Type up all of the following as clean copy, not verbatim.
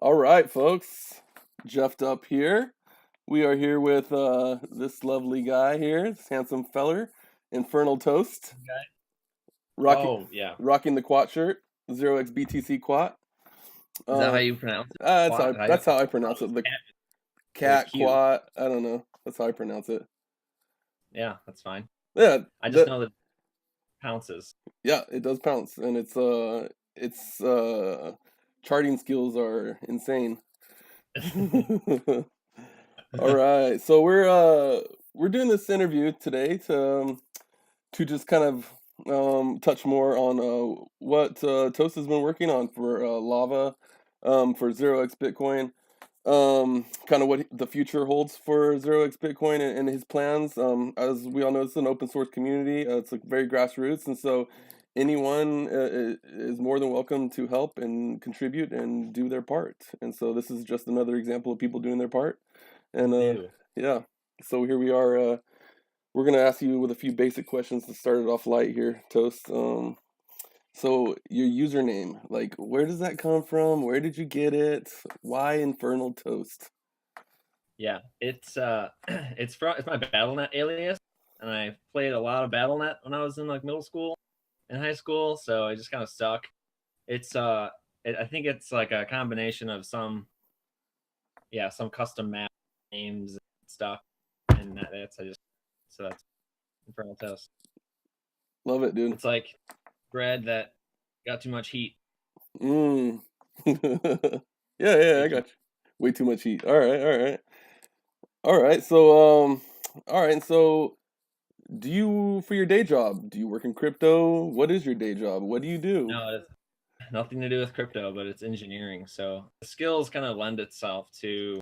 All right, folks. GeoffedUP here. We are here with this lovely guy here, this handsome feller, Infernal Toast, Okay. rocking Oh, yeah. rocking the quad shirt, 0x quad. Is that how Um, you pronounce it? that's Quat? how that's how I pronounce Thought it it. was The cat with a cat Q. quad. I don't know. That's how I pronounce it. Yeah, that's fine. Yeah, I just that know that pounces. yeah, it does pounce, and its charting skills are insane. All right, so we're doing this interview today to just kind of touch more on what Toast has been working on for Lava, for 0x Bitcoin, kind of what the future holds for 0x Bitcoin and his plans. As we all know, it's an open source community. It's like very grassroots, and so anyone is more than welcome to help and contribute and do their part. And so this is just another example of people doing their part. And Do. yeah, so here we are. We're gonna ask you with a few basic questions to start it off light here, Toast. So your username, like, where does that come from? Where did you get it? Why Infernal Toast? Yeah, it's my BattleNet alias, and I played a lot of BattleNet when I was in like middle school and high school, so I just kind of stuck. It's I think it's like a combination of some custom map names and stuff, and that's I just so that's Infernal Toast. Love it, dude. It's like bread that got too much heat. Mm. Yeah, Way I too got you. Way too much heat. All right. So do you, for your day job, do you work in crypto? What is your day job? What do you do? No, it's nothing to do with crypto, but it's engineering. So the skills kind of lend itself to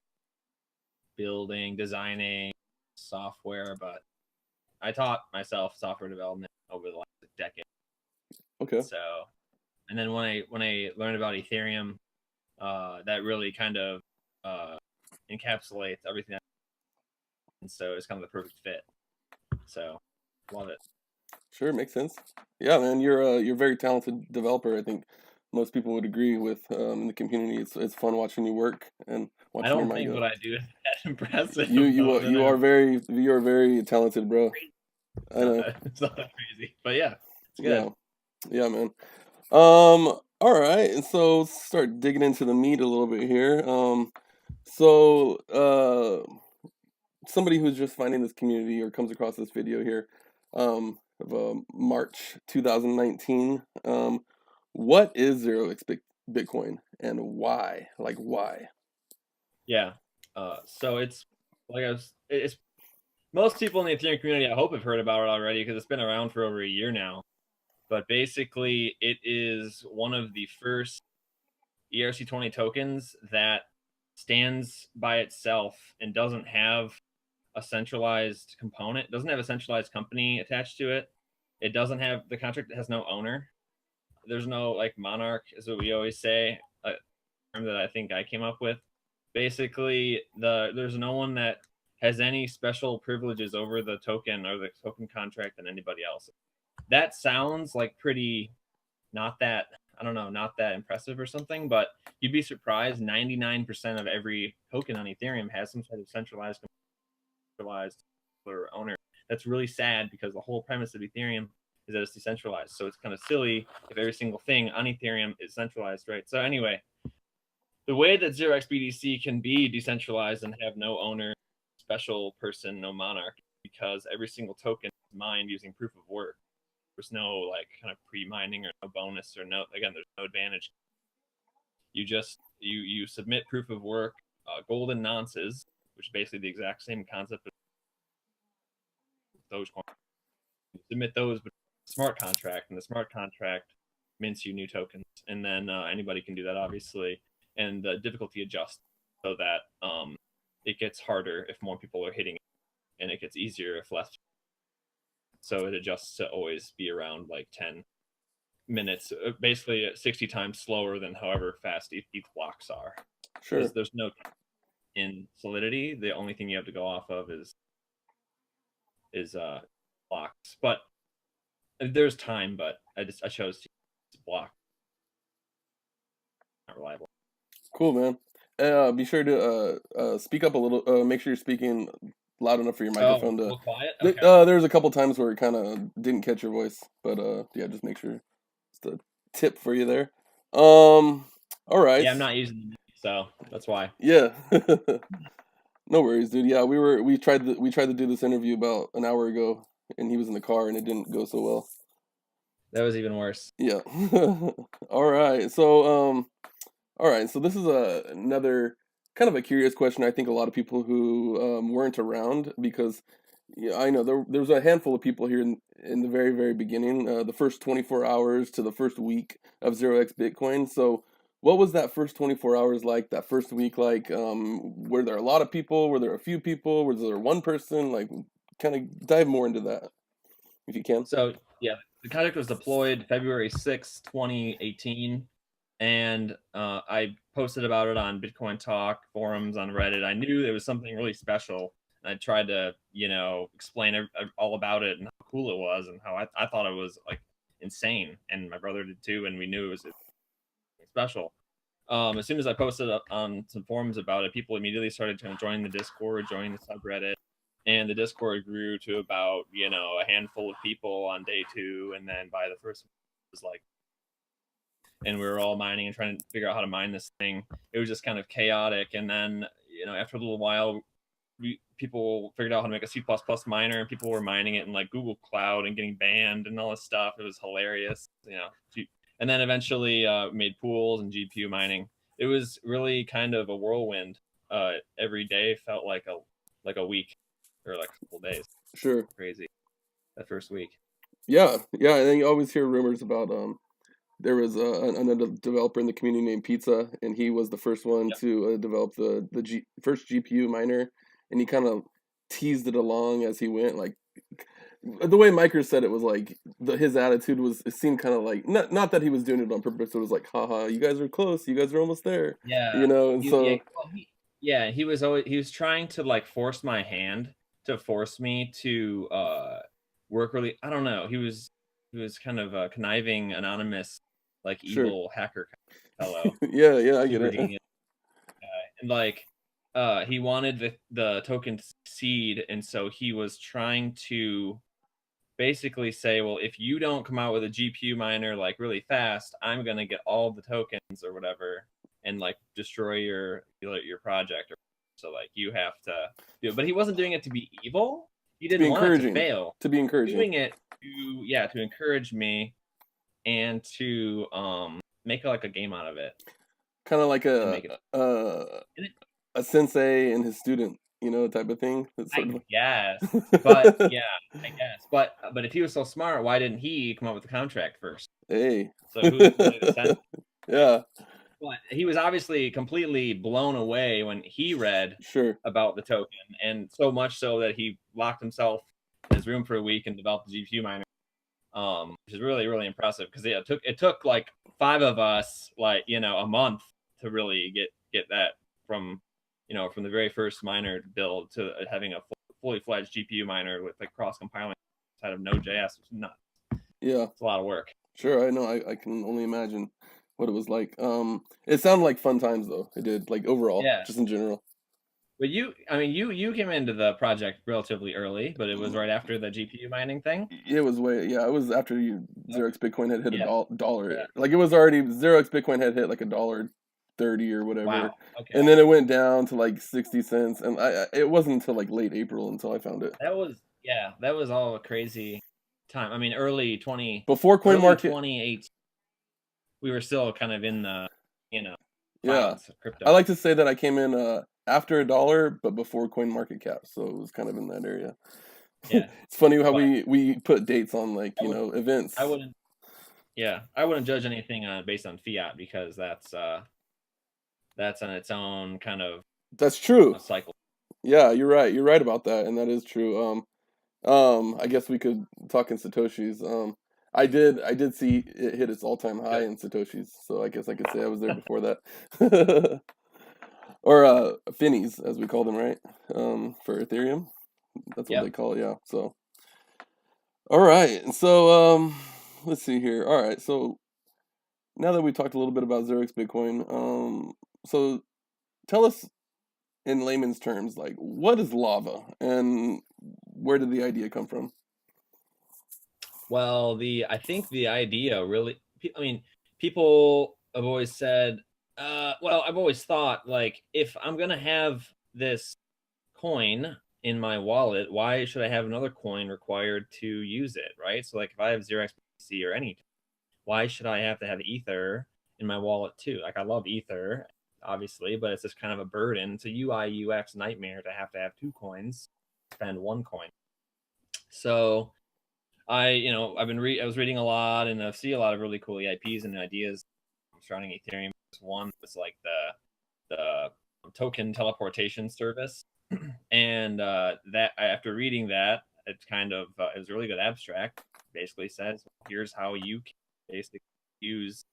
building, designing software, but I taught myself software development over the last decade. Okay. So, and then when I learned about Ethereum, that really kind of uh, encapsulates everything. And so it's kind of the perfect fit. So, love it. Sure, makes sense. Yeah, man, you're a very talented developer. I think most people would agree with in the community. It's fun watching you work and I watching your don't mind think go. what I do is that impressive, You though. Then you are very talented, bro. it's I not know. that it's not that crazy, but yeah, it's Yeah, good. yeah, man. All right, and so let's start digging into the meat a little bit here. So somebody who's just finding this community or comes across this video here, of March 2019. What is Bitcoin and why? Like why? Yeah. So it's like it's most people in the Ethereum community, I hope, have heard about it already because it's been around for over a year now. But basically, it is one of the first ERC20 tokens that stands by itself and doesn't have a centralized component. It doesn't have a centralized company attached to it. It doesn't have the contract that has no owner. There's no like monarch, is what we always say, a term that I think I came up with. Basically, there's no one that has any special privileges over the token or the token contract than anybody else. That sounds like pretty not that I don't know, not that impressive or something, but you'd be surprised 99% of every token on Ethereum has some sort of centralized or owner. That's really sad because the whole premise of Ethereum is that it's decentralized. So it's kind of silly if every single thing on Ethereum is centralized, right? So anyway, the way that 0xBDC can be decentralized and have no owner, special person, no monarch, because every single token is mined using proof of work. There's no like kind of pre-mining or no bonus or no again. There's no advantage. You just you submit proof of work, golden nonces, which is basically the exact same concept of Dogecoin. You submit those with smart contract, and the smart contract mints you new tokens, and then anybody can do that, obviously, and the difficulty adjusts so that it gets harder if more people are hitting it, and it gets easier if less. So it adjusts to always be around like 10 minutes, basically 60 times slower than however fast ETH blocks are. Sure. There's no in Solidity. The only thing you have to go off of is blocks, but there's time. But I chose to block. Not reliable. Cool, man. Be sure to speak up a little. Make sure you're speaking loud enough for your Oh, microphone a to. little quiet. Okay. There's a couple times where it kind of didn't catch your voice, but yeah, just make sure. It's a tip for you there. All right. Yeah, I'm not using the mic, so that's why. Yeah. No worries, dude. Yeah, we tried to do this interview about an hour ago, and he was in the car, and it didn't go so well. That was even worse. Yeah. All right. So this is another kind of a curious question. I think a lot of people who weren't around because yeah, I know there was a handful of people here in the very very beginning, the first 24 hours to the first week of 0x Bitcoin. So what was that first 24 hours like? That first week like? Were there a lot of people? Were there a few people? Was there one person? Like, kind of dive more into that if you can. So yeah, the project was deployed February 6th, 2018, and I posted about it on Bitcoin Talk forums on Reddit. I knew it was something really special, and I tried to explain all about it and how cool it was and how I thought it was like insane, and my brother did too, and we knew it was special. As soon as I posted up on some forums about it, people immediately started to join the Discord, join the subreddit, and the Discord grew to about a handful of people on day 2, and then by the first it was like, and we were all mining and trying to figure out how to mine this thing. It was just kind of chaotic, and then after a little while, people figured out how to make a C++ miner, and people were mining it in like Google Cloud and getting banned and all this stuff. It was hilarious, and then eventually made pools and GPU mining. It was really kind of a whirlwind. Every day felt like a week or like a couple days. Sure. Crazy that first week. Yeah, yeah, and then you always hear rumors about there was another developer in the community named Pizza, and he was the first one Yep. to develop the first GPU miner, and he kind of teased it along as he went. Like the way Miker said it was like his attitude was it seemed kind of like not that he was doing it on purpose. It was like, haha, you guys are close, you guys are almost there, Yeah. you know. And Yeah. so Well, he was trying to like force my hand to force me to work really. I don't know. He was kind of a conniving, anonymous, like sure, evil hacker kind of fellow, yeah, yeah, I get super it. genius guy, and like he wanted the token to succeed, and so he was trying to basically say, well, if you don't come out with a GPU miner like really fast, I'm gonna get all the tokens or whatever and like destroy your project. So like you have to do it. But he wasn't doing it to be evil. He To be didn't want it to encouraging, fail. to be encouraging, Doing it to encourage me and to make like a game out of it kind of like and make it. And it a sensei and his student, type of thing. It's I sort of. guess, but yeah, I guess. But if he was so smart, why didn't he come up with the contract first? Hey. So who's really the sense? Yeah, But he was obviously completely blown away when he read sure. about the token, and so much so that he locked himself in his room for a week and developed the GPU miner, which is really really impressive because it took like 5 of us like a month to really get that from the very first miner build to having a fully fledged GPU miner with like cross compiling inside of Node.js. It's nuts. Yeah, It's a lot of work. sure. I know. I can only imagine what it was like. It sounded like fun times though. It did, like overall, Yeah. just in general. But you came into the project relatively early, but it was right after the GPU mining thing. It was way, yeah. It was after Okay. 0x Bitcoin had hit a Yeah. dollar. Yeah. Like it was already 0x Bitcoin had hit like $1.30 or whatever, Wow. Okay. and then it went down to like 60 cents. And it wasn't until like late April until I found it. That was all a crazy time. I mean, Before Coin early Market, 2018, we were still kind of in the yeah. clouds of crypto. I like to say that I came in after $1, but before Coin Market Cap, so it was kind of in that area. Yeah. It's funny how But we put dates on like I would events. I wouldn't I wouldn't judge anything based on fiat because that's on its own kind of That's true. cycle. Yeah, you're right. You're right about that, and that is true. I guess we could talk in Satoshis. I did see it hit its all-time high Good. in Satoshis, so I guess I could say I was there before that. Or Finnies, as we call them, right? For Ethereum, that's what Yep. they call it. Yeah. So, all right. So, let's see here. All right. So now that we talked a little bit about 0x Bitcoin, so tell us in layman's terms, like, what is lava and where did the idea come from? Well, I think the idea really, I mean, people have always said, well, I've always thought, like, if I'm gonna have this coin in my wallet, why should I have another coin required to use it, right? So, like, if I have 0xBTC or any, why should I have to have Ether in my wallet too? Like, I love Ether, obviously, but it's just kind of a burden. It's a UI UX nightmare to have two coins, spend one coin. So I was reading a lot, and I see a lot of really cool EIPs and ideas surrounding Ethereum. One was like the token teleportation service, and that after reading that, it's kind of it was a really good abstract. Basically says here's how you can basically use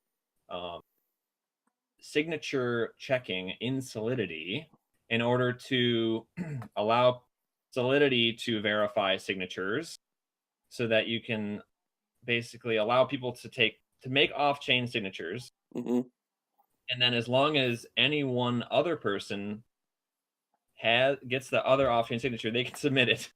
signature checking in Solidity in order to allow Solidity to verify signatures so that you can basically allow people to make off-chain signatures. Mm-hmm. And then as long as any one other person gets the other off-chain signature, they can submit it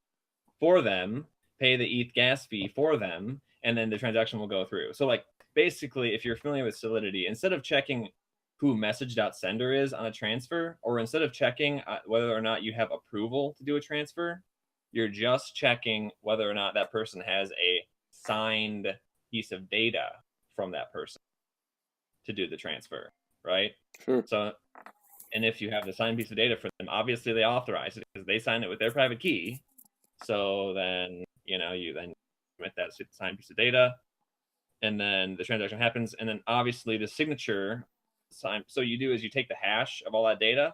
for them, pay the ETH gas fee for them, and then the transaction will go through. So, like, basically, if you're familiar with Solidity, instead of checking who message.sender is on a transfer, or instead of checking whether or not you have approval to do a transfer, you're just checking whether or not that person has a signed piece of data from that person to do the transfer, right? Sure. So, and if you have the signed piece of data for them, obviously they authorize it because they sign it with their private key. So then, you then submit that signed piece of data, and then the transaction happens, and then obviously the signature sign. So you do is you take the hash of all that data,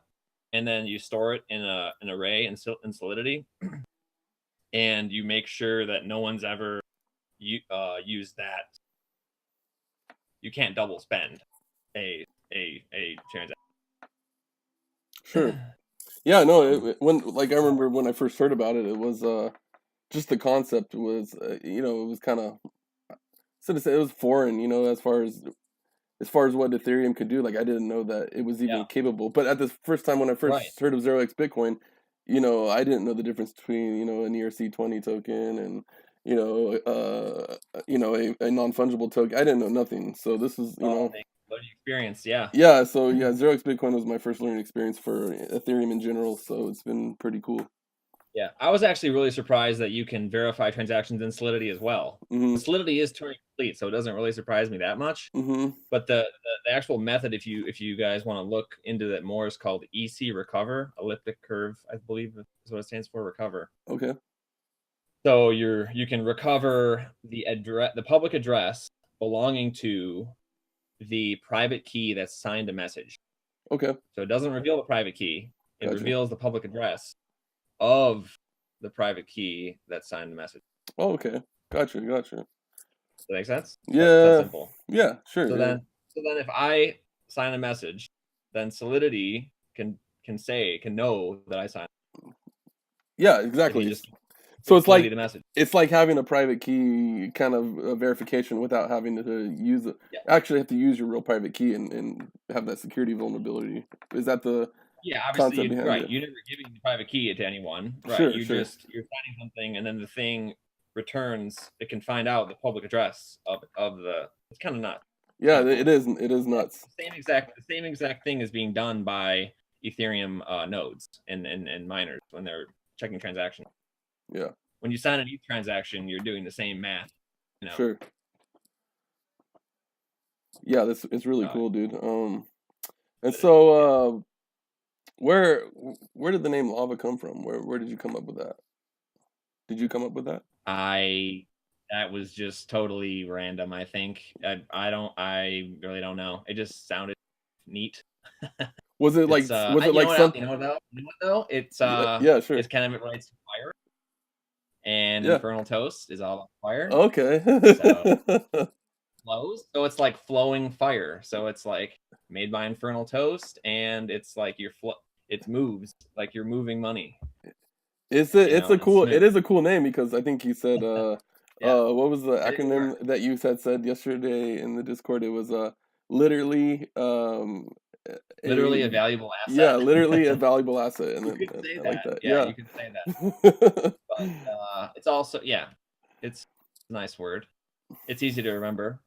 and then you store it in an array in Solidity, and you make sure that no one's ever used that. You can't double spend a transaction. Sure. Yeah, no, I remember when I first heard about it, it was just the concept was it was kind of, so to say, it was foreign, as far as what Ethereum could do. Like, I didn't know that it was even Yeah. capable. But at the first time when I Right. first heard of 0x Bitcoin, I didn't know the difference between an ERC20 token and a non-fungible token. I didn't know nothing. So this is Learning experience. Yeah. yeah. So yeah, 0x Bitcoin was my first learning experience for Ethereum in general. So it's been pretty cool. Yeah, I was actually really surprised that you can verify transactions in Solidity as well. Mm-hmm. Solidity is Turing complete, so it doesn't really surprise me that much. Mm-hmm. But the actual method, if you guys want to look into that more, is called EC Recover, elliptic curve, I believe is what it stands for, recover. Okay. So you can recover the public address belonging to the private key that signed a message. Okay. So it doesn't reveal the private key; it Gotcha. reveals the public address of the private key that signed the message. Oh, okay. Gotcha. Does that make sense? Yeah. That's simple. Yeah. Sure. So yeah. then if I sign a message, then Solidity can know that I signed. Yeah. Exactly. Just so it's like the message. It's like having a private key kind of verification without having to use it. Yeah. Actually, have to use your real private key and have that security vulnerability. Is that the Obviously, behind right? it? You're never giving the private key to anyone, right? Sure, you're signing something, and then the thing returns. It can find out the public address of the. It's kind of nuts. Yeah, it is. It is nuts. The same exact thing is being done by Ethereum nodes and miners when they're checking transactions. Yeah. When you sign an ETH transaction, you're doing the same math. Sure. Yeah, it's really cool, dude. And so where did the name Lava come from? Where did you come up with that? Did you come up with that? That was just totally random. I think I really don't know. It just sounded neat. Was it like something? You know what though? It's yeah, sure. It's kind of it relates to fire. And yeah. Infernal Toast is all about fire. Okay. So flows. So it's like flowing fire. So it's like made by Infernal Toast, and it's like it moves like you're moving money. It is a cool name because I think you said what was the acronym that you said yesterday in the Discord? It was literally Literally a a valuable yeah, asset. literally a valuable asset, You could say I like that. that. Yeah, Yeah. you could say that. But it's also, yeah, it's a nice word. It's easy to remember.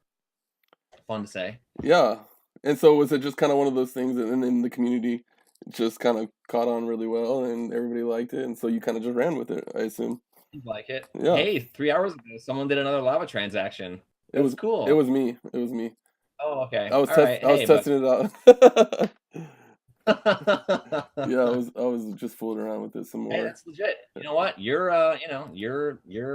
Fun to say. Yeah. And so was it just kind of one of those things and then the community just kind of caught on really well and everybody liked it and so you kind of just ran with it, I assume. You like it? Yeah. Hey, 3 hours ago, someone did another lava transaction. It That's was it cool. was me. It was me. Oh, okay. All right. I was Hey, but testing it out. hey, Yeah, I was just fooling around with it some more. that's legit. You know what? You're a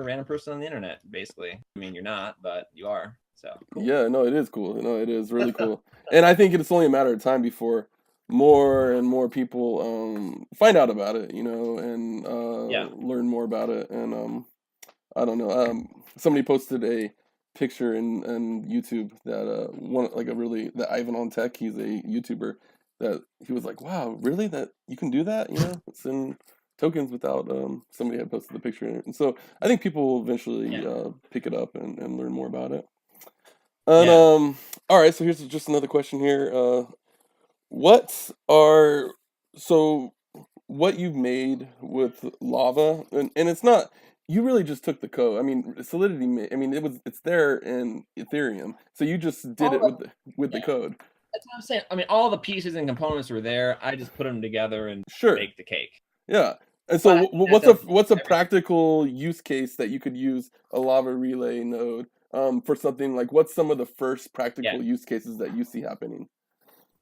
random person on the internet, basically. I mean, you're not, but you are. So cool. Yeah, no, it is cool. No, it is really cool. And I think it's only a matter of time before more and more people find out about it, and Yeah. learn more about it. And I don't know. Somebody posted a picture in YouTube that one like a really that Ivan on Tech, he's a YouTuber that he was like, "Wow, really? That you can do that? Send tokens without somebody had posted the picture in it." And so I think people will eventually Yeah. pick it up and learn more about it. And Yeah. all right, so here's just another question here. What are so what you've made with lava, and it's not you really just took the code. I mean, Solidity. I mean, it's there in Ethereum, so you just did All it the with the Yeah. code. That's what I'm saying. I mean, all the pieces and components were there. I just put them together and Sure, baked the cake. yeah. And so, But I think that doesn't what's a everything. practical use case that you could use a lava relay node for something like what's some of the first Yeah. practical use cases that you see happening?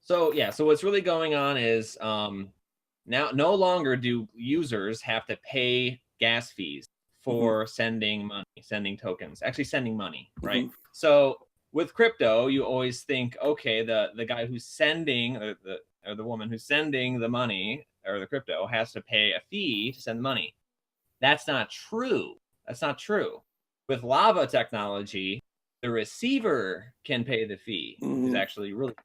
So what's really going on is now no longer do users have to pay gas fees Hmm. for sending money, sending tokens, actually sending money, right? Hmm. So with crypto, you always think, okay, the guy who's sending or the woman who's sending the money or the crypto has to pay a fee to send the money. That's not true. That's not true. With lava technology, the receiver can pay the fee, which is Hmm. actually really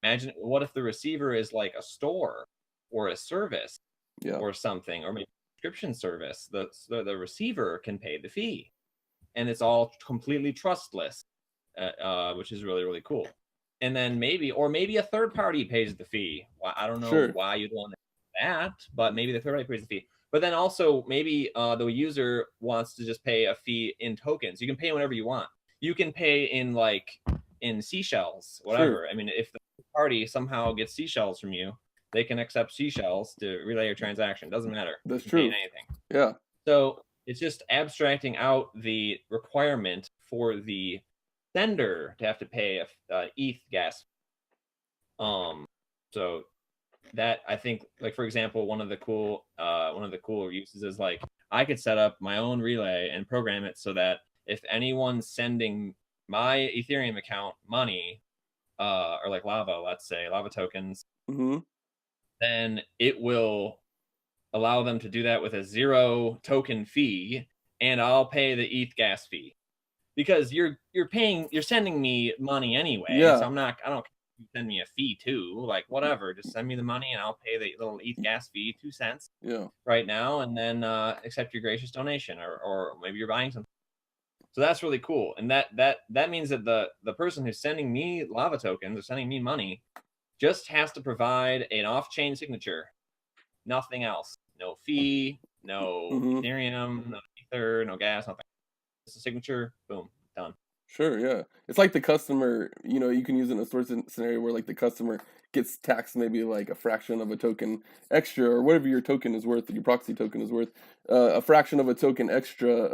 imagine what if the receiver is like a store or a service Yeah, or something, or maybe a subscription service. The receiver can pay the fee, and it's all completely trustless, which is really really cool. And then maybe a third party pays the fee. I don't know sure. why you'd want that, but maybe the third party pays the fee. But then also maybe the user wants to just pay a fee in tokens. You can pay whenever you want. You can pay in seashells, Sure. whatever. I mean, if the party somehow gets seashells from you, they can accept seashells to relay your transaction. Doesn't matter. You That's can pay in true. anything. Yeah. So it's just abstracting out the requirement for the sender to have to pay a ETH gas. So that I think, like for example, one of the cooler uses is like I could set up my own relay and program it so that if anyone's sending my Ethereum account money, or like lava, let's say lava tokens, Hmm. then it will allow them to do that with a 0 token fee, and I'll pay the ETH gas fee because you're sending me money anyway, so Yeah. I don't send me a fee too, like whatever, just send me the money and I'll pay the little ETH gas fee 2 cents Yeah. right now, and then accept your gracious donation, or maybe you're buying something. So that's really cool, and that means that the person who's sending me lava tokens or sending me money just has to provide an off-chain signature, nothing else. No fee, no Hmm. Ethereum, no Ether, no gas, nothing. Just a signature, boom, done. Sure. Yeah. It's like the customer. You can use it in a sort of scenario where like the customer gets taxed maybe like a fraction of a token extra or whatever your token is worth, your proxy token is worth, a fraction of a token extra,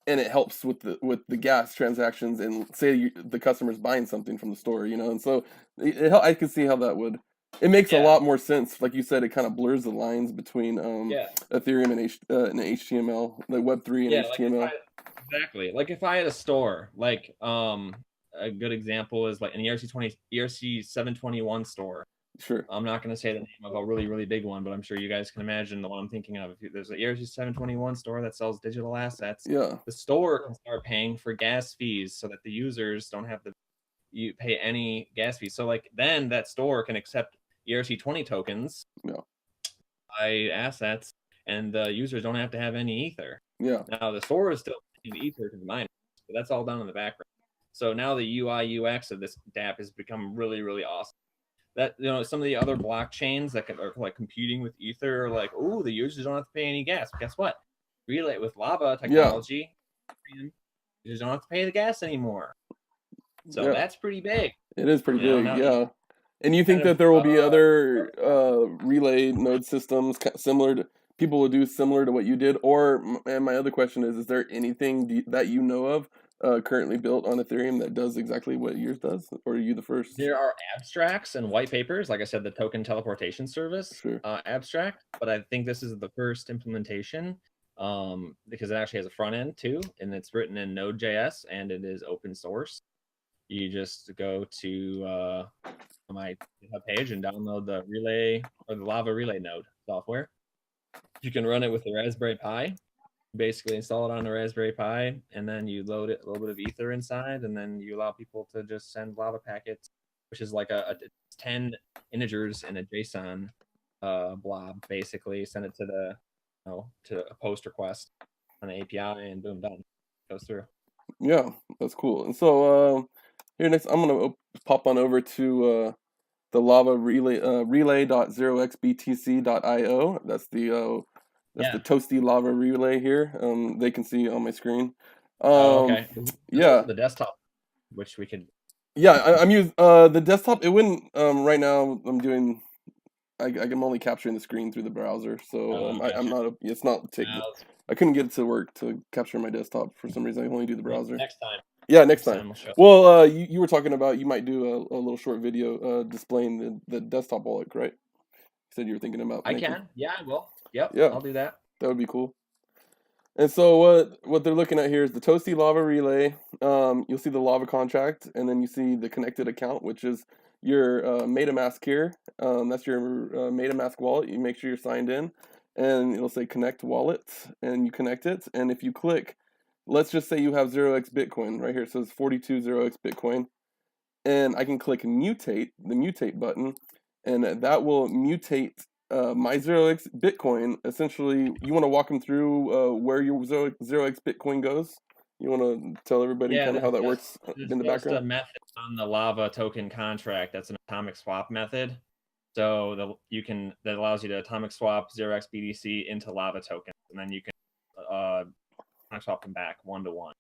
and it helps with the gas transactions. And say the customer's buying something from the store, and so I can see how that would. It makes a Yeah, lot more sense. Like you said, it kind of blurs the lines between yeah, Ethereum and HTML, like Web3 and yeah. Like if I HTML. exactly like if I had a store, like a good example is like an ERC 721 store. Sure. I'm not going to say the name of a really really big one, but I'm sure you guys can imagine the one I'm thinking of. If there's an ERC 721 store that sells digital assets, Yeah. the store can start paying for gas fees so that the users don't have to you pay any gas fees. So like then that store can accept ERC20 tokens, Yeah. buy assets, and the users don't have to have any ether. Yeah. Now the store is still paying the ether to the miners, but that's all done in the background. So now the UI UX of this DApp has become really really awesome. that some of the other blockchains that are like competing with Ether are like, oh, the users don't have to pay any gas. But guess what? Relay with Lava Yeah. technology, users don't have to pay the gas anymore. So Yeah. that's pretty big. It is pretty big. Now Yeah. And you think kind that of there will be other relay node systems similar to people will do similar to what you did? Or, and my other question is there anything that you know of currently built on Ethereum that does exactly what yours does? Or are you the first? there are abstracts and white papers, like I said, the token teleportation service Sure. abstract, but I think this is the first implementation because it actually has a front end too, and it's written in Node.js and it is open source. You just go to my GitHub page and download the relay or the Lava Relay node software. You can run it with the Raspberry Pi. Basically, install it on a Raspberry Pi, and then you load it a little bit of Ether inside, and then you allow people to just send Lava packets, which is like a 10 integers in a JSON blob. Basically, send it to the to a post request on the API, and boom, done. Goes through. Yeah, that's cool. And so here next, I'm gonna pop on over to the Lava Relay relay.0xbtc.io. That's the Yeah. toasty Lava Relay here. They can see on my screen. Oh, okay. There's also Yeah, the desktop, which we could. yeah. I'm using the desktop. It wouldn't right now. I'm doing. I'm only capturing the screen through the browser, so Oh, I'm gotcha. not. It's not. Well, I couldn't get it to work to capture my desktop for some reason. I only do the maybe browser. next time. Yeah, next Next time. time we'll show. Well, you were talking about you might do a little short video displaying the desktop wallet, right? You said you were thinking about I making. can. Yeah, I will. Yep, Yeah, I'll do that. that would be cool. And so what they're looking at here is the Toasty Lava Relay. You'll see the Lava contract, and then you see the connected account, which is your MetaMask here. That's your MetaMask wallet. You make sure you're signed in, and it'll say Connect Wallet, and you connect it. And if you click, let's just say you have 0x Bitcoin right here. It says 42 0x Bitcoin, and I can click Mutate, the Mutate button, and that will mutate my 0x Bitcoin. Essentially, you want to walk them through where your 0x Bitcoin goes? You want to tell everybody Yeah, kind of how that works there's in the just a background? method on the Lava token contract that's an atomic swap method. So that allows you to atomic swap 0x BTC into Lava tokens, and then you can atomic swap them back 1-to-1.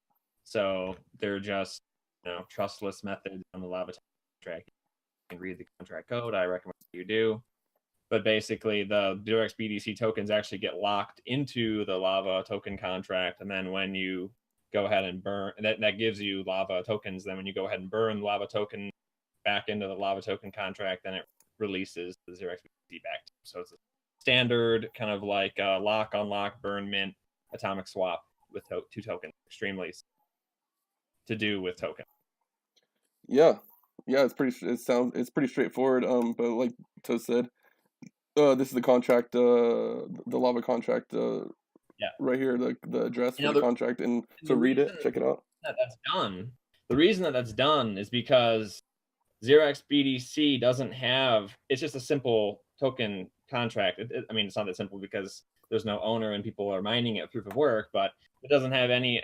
So they're just trustless methods on the Lava contract. You can read the contract code. I recommend you do. But basically, the 0x BTC tokens actually get locked into the Lava token contract, and then when you go ahead and burn, that gives you Lava tokens. Then when you go ahead and burn Lava token back into the Lava token contract, then it releases the 0x BTC back to you. So it's a standard kind of like lock, unlock, burn, mint, atomic swap with two tokens. Extremely to do with token. Yeah, yeah. It's pretty straightforward. But like Toast said, this is the contract, the Lava contract. Yeah. Right here, the address for the The contract, and so the read reason it, check it out. that's done, the reason that that's done is because 0x BTC doesn't have. It's just a simple token contract. I mean, it's not that simple because there's no owner and people are mining it proof of work, but it doesn't have any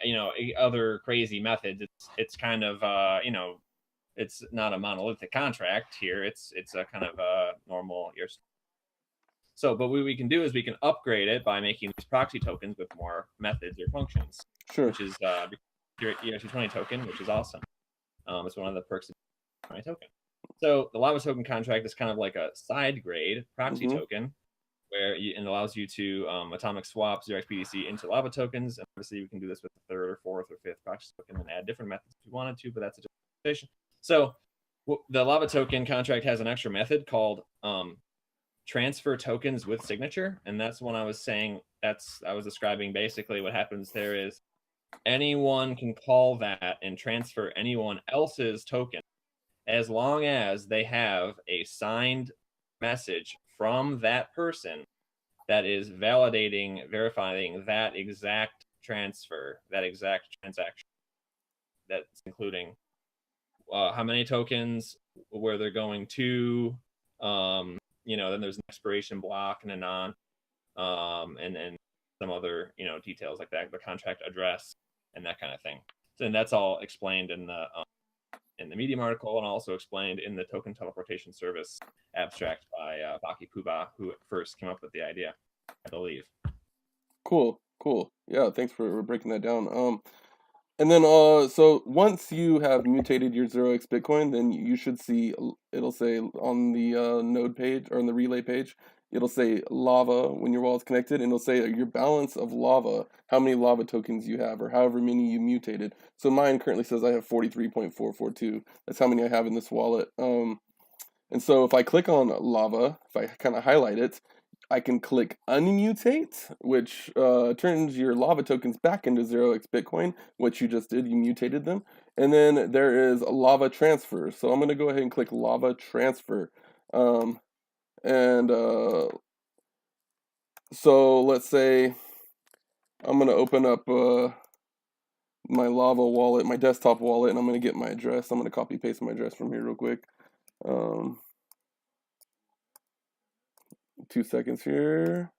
other crazy methods. It's kind of it's not a monolithic contract here. It's a kind of a normal. So, but what we can do is we can upgrade it by making these proxy tokens with more methods or functions, Sure. which is your ERC20 token, which is awesome. It's one of the perks of my token. So the Lava token contract is kind of like a side grade proxy token, where it allows you to atomic swap 0x BTC into Lava tokens. And obviously, we can do this with the third or fourth or fifth proxy token and add different methods if you wanted to, but that's a different conversation. So the Lava token contract has an extra method called transfer tokens with signature, and that's when I was saying I was describing basically what happens there is anyone can call that and transfer anyone else's token as long as they have a signed message from that person that is verifying that exact transfer, that exact transaction. That's including how many tokens, where they're going to, then there's an expiration block and a non, and some other details like that, the contract address and that kind of thing. So, and that's all explained in the in the Medium article and also explained in the token teleportation service abstract by Baki Puba, who first came up with the idea, I believe. Cool. Yeah, thanks for breaking that down. And then so once you have mutated your 0x Bitcoin, then you should see it'll say on the node page or on the relay page, it'll say lava when your wallet's connected, and it'll say your balance of lava, how many lava tokens you have, or however many you mutated. So mine currently says I have 43.442. That's how many I have in this wallet. And so if I click on lava, if I kind of highlight it, I can click unmutate, which turns your lava tokens back into 0x Bitcoin, which you just did, you mutated them. And then there is a lava transfer. So I'm going to go ahead and click lava transfer. And so let's say I'm going to open up my lava wallet, my desktop wallet, and I'm going to get my address. I'm going to copy paste my address from here real quick. 2 seconds here.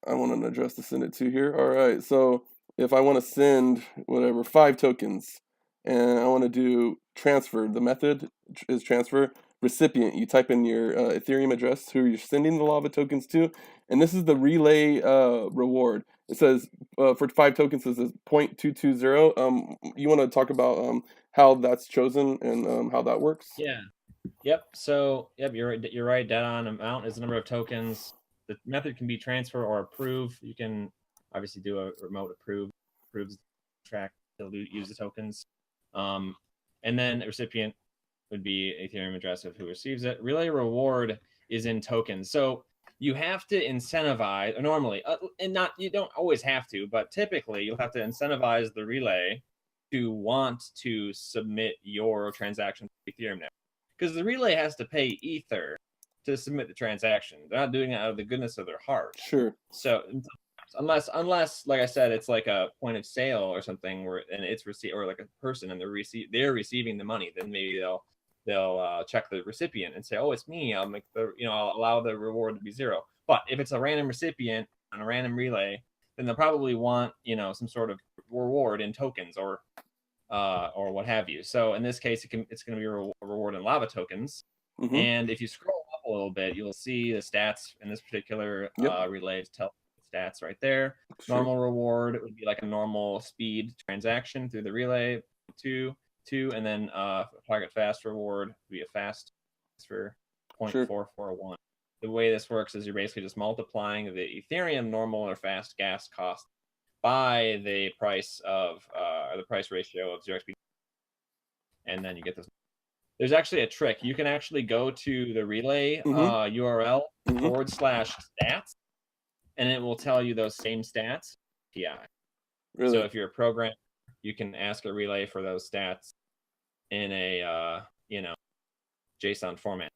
I want an address to send it to here. All right, so if I want to send whatever 5 tokens, and I want to do transfer, the method is transfer. Recipient, you type in your Ethereum address who you're sending the lava tokens to, and this is the relay reward. It says for 5 tokens, this is 0.220. You want to talk about how that's chosen and how that works? Yeah. Yep. So, yep, you're right. Dead on. Amount is the number of tokens. The method can be transfer or approve. You can obviously do a remote approves track to use the tokens. And then a recipient would be Ethereum address of who receives it. Relay reward is in tokens. So you have to incentivize, normally, and not, you don't always have to, but typically you'll have to incentivize the relay to want to submit your transaction to Ethereum network. Because the relay has to pay Ether to submit the transaction. They're not doing it out of the goodness of their heart. Sure. So unless, like I said, it's like a point of sale or something where and it's received, or like a person and they're receiving the money, then maybe they'll check the recipient and say, oh, it's me. I'll make I'll allow the reward to be 0. But if it's a random recipient on a random relay, then they'll probably want some sort of reward in tokens or what have you. So in this case, it's going to be a reward in lava tokens. Mm-hmm. And if you scroll up a little bit, you'll see the stats in this particular relay tell stats right there. Sure. Normal reward would be like a normal speed transaction through the relay, 2, and then target fast reward would be a fast transfer, 0.441. The way this works is you're basically just multiplying the Ethereum normal or fast gas cost by the price of the price ratio of 0xBTC, and then you get this. There's actually a trick. You can actually go to the relay URL /stats, and it will tell you those same stats. Yeah. Really? So if you're a programmer, you can ask a relay for those stats in a JSON format,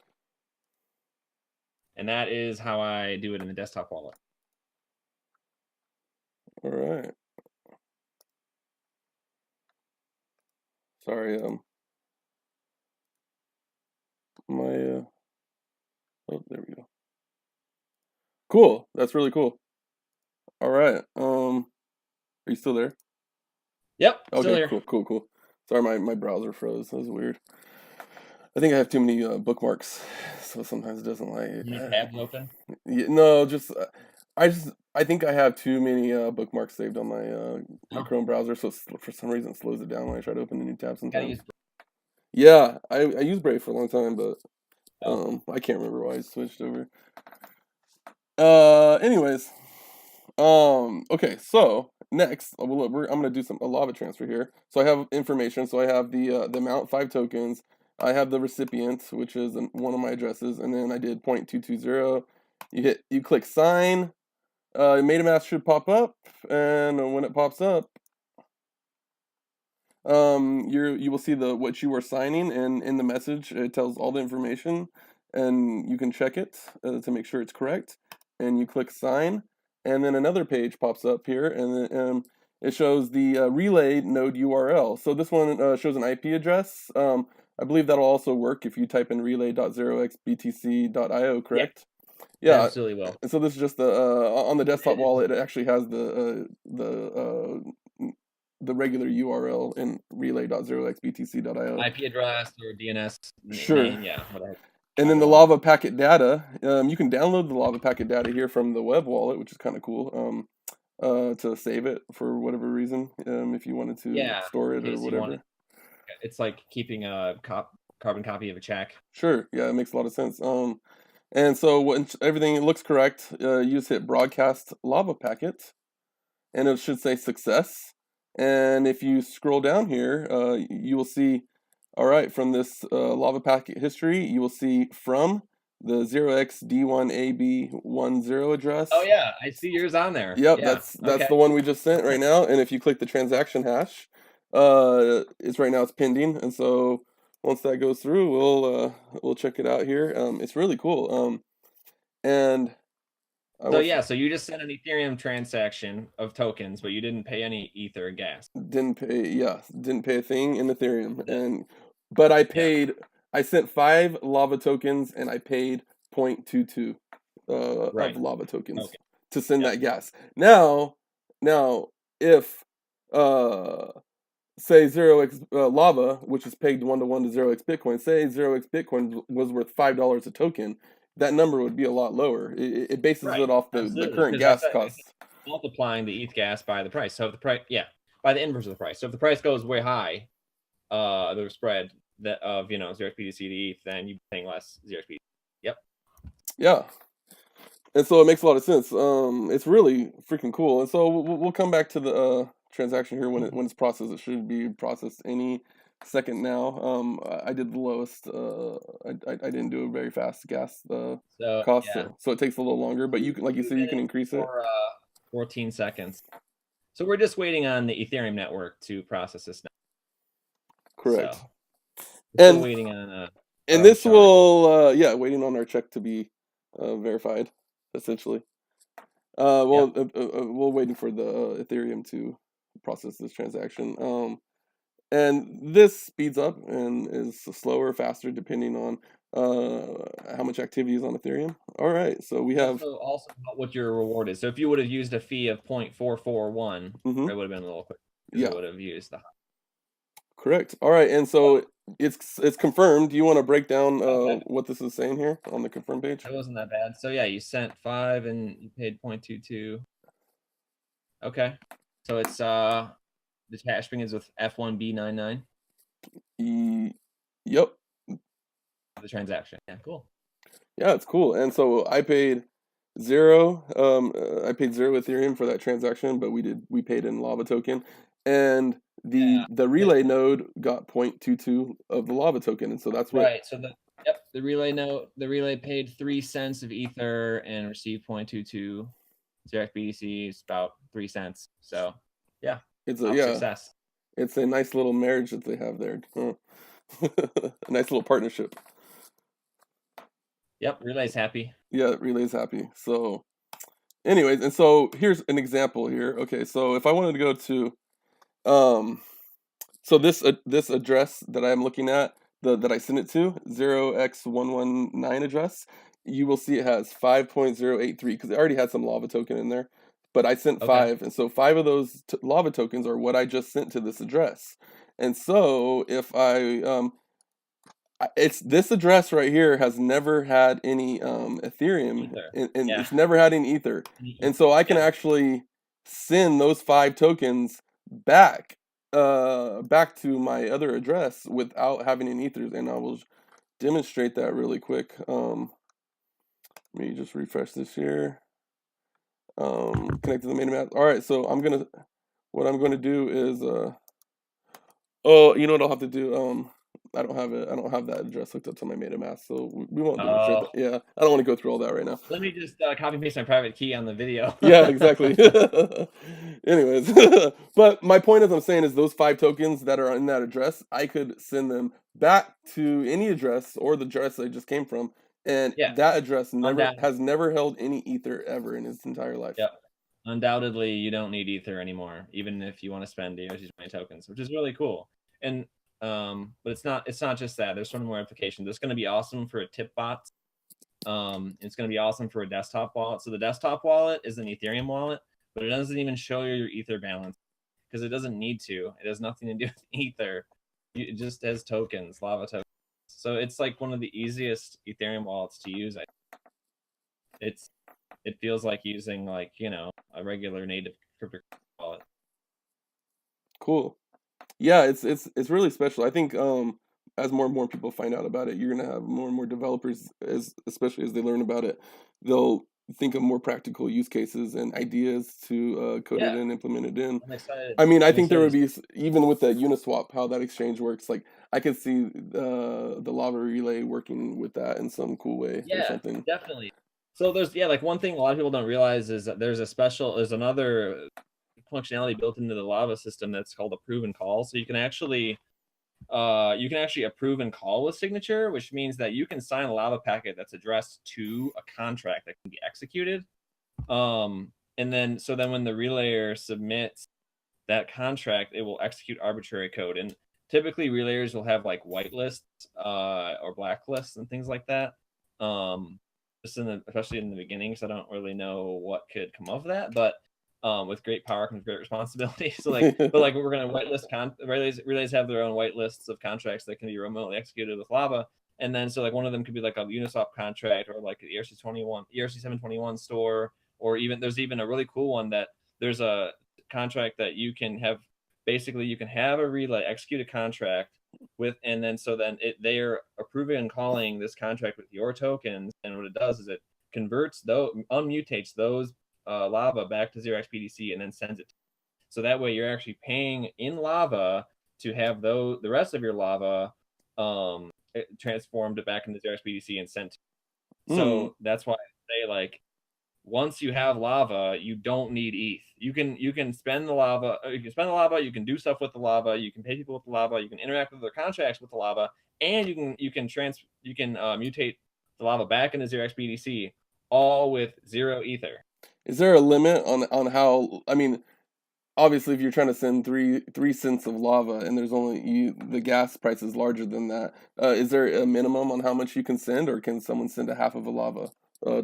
and that is how I do it in the desktop wallet. All right. Sorry, my oh, there we go. Cool. That's really cool. All right. Are you still there? Yep. Okay. Still here. Cool. Sorry, my browser froze. That was weird. I think I have too many bookmarks, so sometimes it doesn't like it. Tabs open? Yeah, no, I think I have too many bookmarks saved on my Chrome browser, so for some reason it slows it down when I try to open a new tab sometimes. Yeah, I used Brave for a long time, but I can't remember why I switched over. Anyways, okay, so next I'm gonna do a lava transfer here. So I have information. So I have the amount, 5 tokens. I have the recipient, which is one of my addresses, and then I did 0.220. You click sign. MetaMask should pop up, and when it pops up, you will see what you were signing, and in the message it tells all the information, and you can check it to make sure it's correct. And you click sign, and then another page pops up here, and it shows the relay node URL. So this one shows an IP address. I believe that'll also work if you type in relay.0xbtc.io, correct? Yeah, absolutely will. And so this is just the on the desktop wallet. It actually has the the regular URL in relay.0xbtc.io. IP address or DNS Sure. name, yeah, whatever. And then the Lava packet data, you can download the Lava packet data here from the web wallet, which is kind of cool. To save it for whatever reason, if you wanted to Yeah, store in it or case you wanted. whatever. It's like keeping a carbon copy of a check. Sure, yeah, it makes a lot of sense. And so when everything looks correct, you just hit broadcast Lava packet, and it should say success. And if you scroll down here, you will see, all right, from this Lava packet history, you will see from the 0xD1AB10 address. Oh yeah, I see yours on there. Yep, Yeah. that's Okay. the one we just sent right now. And if you click the transaction hash, it's right now it's pending. And so once that goes through, we'll check it out here. It's really cool. And I So want yeah, so you just sent an Ethereum transaction of tokens, but you didn't pay any Ether or gas. didn't pay a thing in Ethereum, Yeah. but Yeah. I sent 5 Lava tokens and I paid 0.22 Right. of Lava tokens Okay. to send Yep. that gas. Now if uh say 0x Lava, which is pegged 1-to-1 to 0x Bitcoin, say 0x Bitcoin was worth $5 a token, that number would be a lot lower. It bases Right. it off the Absolutely. current Because that's gas it's costs. multiplying the ETH gas by the price. So if the price, yeah, by the inverse of the price. So if the price goes way high, the spread that of 0xBTC to ETH, then you're paying less 0xBTC. Yep. Yeah. And so it makes a lot of sense. It's really freaking cool. And so we'll come back to the transaction here when it's processed. It should be processed any second now. I did the lowest. I didn't do a very fast gas So cost, yeah, so it takes a little longer. But like you 2 said, you can minutes increase it. for 14 seconds. So we're just waiting on the Ethereum network to process this now. Correct. So we're still And waiting on this shard. will waiting on our check to be verified, essentially. We're waiting for the Ethereum to process this transaction. And this speeds up and is slower, faster, depending on how much activity is on Ethereum. All right, so we have. Also what your reward is. So if you would have used a fee of 0.441, Mm-hmm. it would have been a little quicker because Yeah, it would have used the. correct. All right, and so it's confirmed. Do you want to break down Okay. what this is saying here on the confirm page? It wasn't that bad. So yeah, you sent 5 and you paid 0.22. Okay. So it's the hash string is with F1B99. Yep. The transaction. Yeah, cool. Yeah, it's cool. And so I paid zero. I paid 0 Ethereum for that transaction, but we paid in Lava token, and the relay node got 0.22 of the Lava token, and so that's what. Right. So the relay paid 3 cents of Ether and received 0.22 BTC. It's about 3 cents. So yeah, It's success. It's a nice little marriage that they have there. A nice little partnership. Yep, relay's happy. Yeah, relay's happy. So, anyways, and so here's an example here. Okay, so if I wanted to go to, so this address that I'm looking at, that I sent it to, 0x119 address, you will see it has 5.083 because it already had some lava token in there, but I sent Okay. 5, and so 5 of those lava tokens are what I just sent to this address. And so if it's this address right here has never had any Ethereum, and Yeah. it's never had any Ether, and so I can actually send those 5 tokens back back to my other address without having any Ethers, and I will demonstrate that really quick. Let me just refresh this here. Connect to the main map. All right, so what I'm gonna do is oh, you know what I'll have to do? I don't have it. I don't have that address hooked up to my MetaMask, so we won't demonstrate that. Yeah, I don't want to go through all that right now. Let me just copy and paste my private key on the video. Yeah, exactly. Anyways, but my point is, I'm saying is those 5 tokens that are in that address, I could send them back to any address or the address they just came from, and that address has never held any Ether ever in its entire life. Yep. Undoubtedly, you don't need Ether anymore, even if you want to spend ERC20 tokens, which is really cool. And but it's not just that. There's so many more applications. It's going to be awesome for a tip bot. It's going to be awesome for a desktop wallet. So the desktop wallet is an Ethereum wallet, but it doesn't even show you your Ether balance. because it doesn't need to. It has nothing to do with Ether. It just has tokens, Lava tokens. So it's like one of the easiest Ethereum wallets to use. It feels like using like a regular native crypto wallet. Cool. Yeah, it's really special. I think as more and more people find out about it, you're gonna have more and more developers, especially as they learn about it, they'll think of more practical use cases and ideas to code it Yeah, and implement it in. I'm excited. I mean, I I'm think there would excited. be even with the Uniswap, how that exchange works. Like I could see the lava relay working with that in some cool way or Yeah, something. definitely. So there's like one thing a lot of people don't realize is that there's another functionality built into the Lava system that's called approve and call. So you can actually approve and call with signature, which means that you can sign a Lava packet that's addressed to a contract that can be executed. And then when the relayer submits that contract, it will execute arbitrary code. And typically relayers will have like whitelists or blacklists and things like that. Just especially in the beginning, so I don't really know what could come of that. But with great power comes great responsibility. So we're gonna relays have their own whitelists of contracts that can be remotely executed with Lava. And then so like one of them could be like a Uniswap contract or like the ERC 721 store, or there's even a really cool one that there's a contract that you can have. Basically you can have a relay execute a contract with, and then they are approving and calling this contract with your tokens, and what it does is it converts those, unmutates those Lava back to 0xBTC and then sends it. So that way you're actually paying in Lava to have the rest of your Lava transformed back into 0xBTC and sent. So that's why I say like once you have Lava, you don't need ETH. You can spend the Lava. You can spend the Lava. You can do stuff with the Lava. You can pay people with the Lava. You can interact with their contracts with the Lava, and you can mutate the Lava back into 0xBTC, all with 0 Ether. Is there a limit on how? I mean, obviously, if you're trying to send three cents of lava and there's only the gas price is larger than that, is there a minimum on how much you can send, or can someone send a half of a lava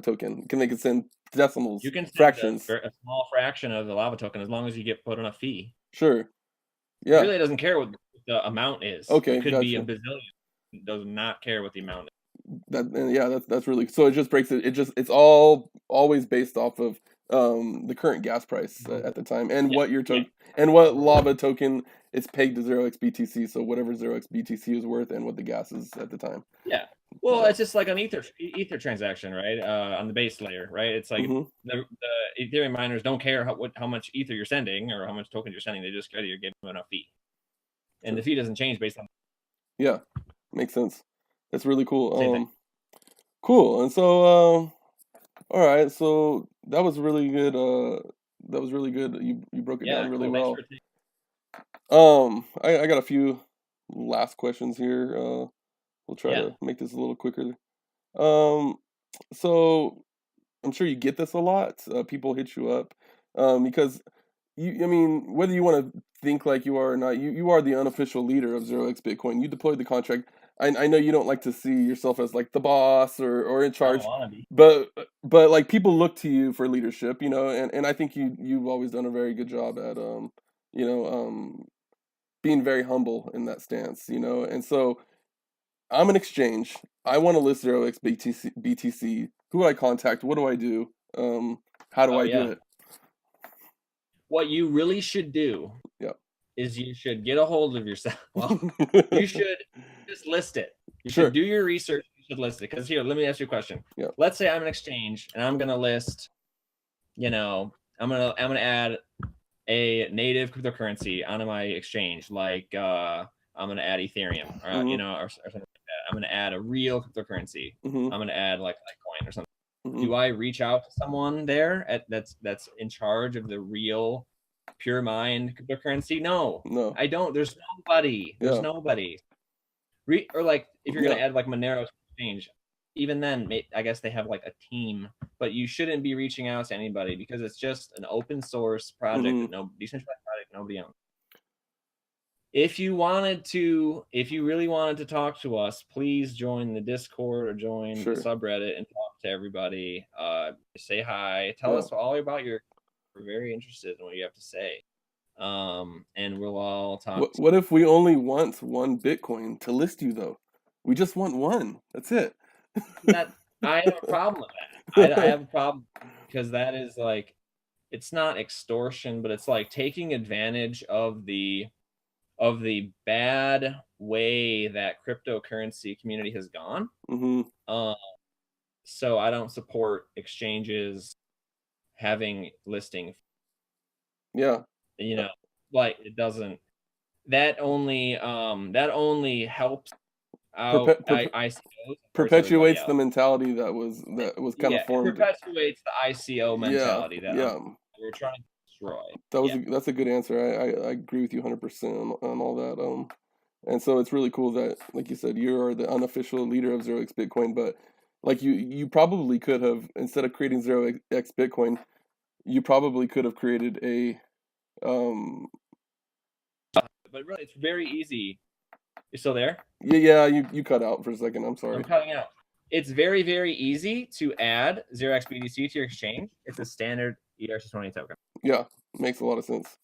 token? They can send decimals, You can send fractions? a small fraction of the Lava token as long as you get put on a fee. Sure. It Yeah. really doesn't care what the amount is. Okay. It could be a Gotcha. bazillion. It does not care what the amount is. That's really so. It just breaks it. It's all always based off of the current gas price at the time and Yeah, what your yeah, and what lava token it's pegged to 0xBTC. So whatever 0xBTC is worth and what the gas is at the time. yeah. Well, Yeah. it's just like an ether transaction, right? On the base layer, right? It's like the Ethereum miners don't care how much ether you're sending or how much tokens you're sending. They just care that you're giving them a fee, and the fee doesn't change based on. Yeah, makes sense. That's really cool. Same thing. Cool. And so, all right. So that was really good. That was really good. You broke it down really Cool. well. Thanks I got a few last questions here. We'll try to make this a little quicker. So I'm sure you get this a lot. People hit you up, because I mean, whether you want to think like you are or not, you are the unofficial leader of 0x Bitcoin. You deployed the contract. I know you don't like to see yourself as like the boss or in I don't charge, want to be. but like people look to you for leadership, and I think you've always done a very good job at you know, being very humble in that stance, and so I'm an exchange. I want to list 0x BTC. Who do I contact? What do I do? How do Oh I do yeah. it? What you really should do Yeah. is you should get a hold of yourself. Well, you should just list it. You Sure. should do your research. You should list it. Because here, let me ask you a question. Yeah. Let's say I'm an exchange and I'm gonna list, I'm gonna add a native cryptocurrency onto my exchange, like I'm gonna add Ethereum, or or something like that. I'm gonna add a real cryptocurrency. I'm gonna add like Litecoin or something. Do I reach out to someone there that's in charge of the real pure mind cryptocurrency? No, I don't. There's nobody. There's nobody. Or like if you're gonna add like Monero exchange, even then I guess they have like a team, but you shouldn't be reaching out to anybody because it's just an open source project that decentralized project nobody owns. If you really wanted to talk to us, please join the Discord or join the subreddit and talk to everybody. Say hi. Tell us all about we're very interested in what you have to say. and we'll all talk. What if we only want one Bitcoin to list you though? We just want one. That's it. That I have a problem with that. I have a problem because that is like it's not extortion, but it's like taking advantage of the bad way that cryptocurrency community has gone. Hmm. Um, so I don't support exchanges having listing. Yeah. You know, like it doesn't. That only helps out Perpe perpe ICOs, of course, everybody perpetuates the else. mentality that was kind of Yeah, it formed. perpetuates the ICO Yeah, mentality that yeah. we're trying to destroy. Yeah. That's a good answer. I agree with you 100% on all that. And so it's really cool that, like you said, you are the unofficial leader of 0x Bitcoin. But like you probably could have, instead of creating 0x Bitcoin, you probably could have created a um But really, it's very easy. You still there? yeah, you cut out for a second. I'm I'm sorry. cutting out. It's very, very easy to add 0xBTC to your exchange. It's a standard ERC20 token. Yeah, makes a lot of sense.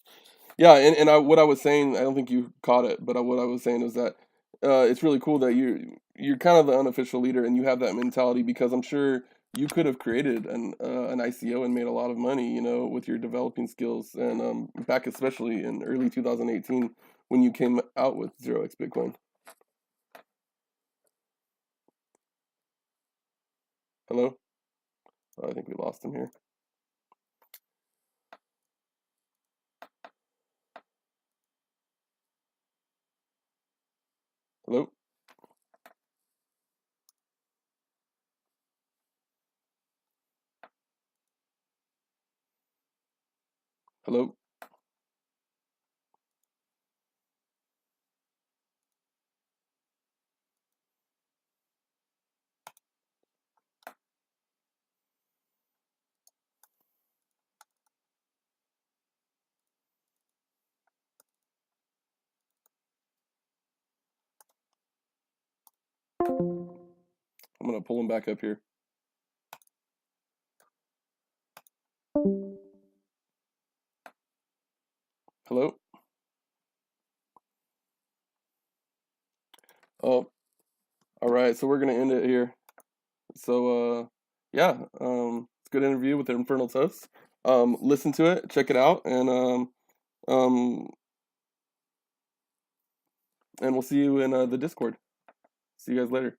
Yeah, and what I was saying, I don't think you caught it, but what I was saying is that it's really cool that you're kind of the unofficial leader and you have that mentality, because I'm sure you could have created an ICO and made a lot of money, with your developing skills, and back especially in early 2018 when you came out with 0x Bitcoin. Hello? Oh, I think we lost him here. Hello? Hello? I'm gonna pull him back up here. Hello? Oh, all right. So we're gonna end it here. So yeah, it's a good interview with the Infernal Toast. Listen to it, check it out, um, and we'll see you in the Discord. See you guys later.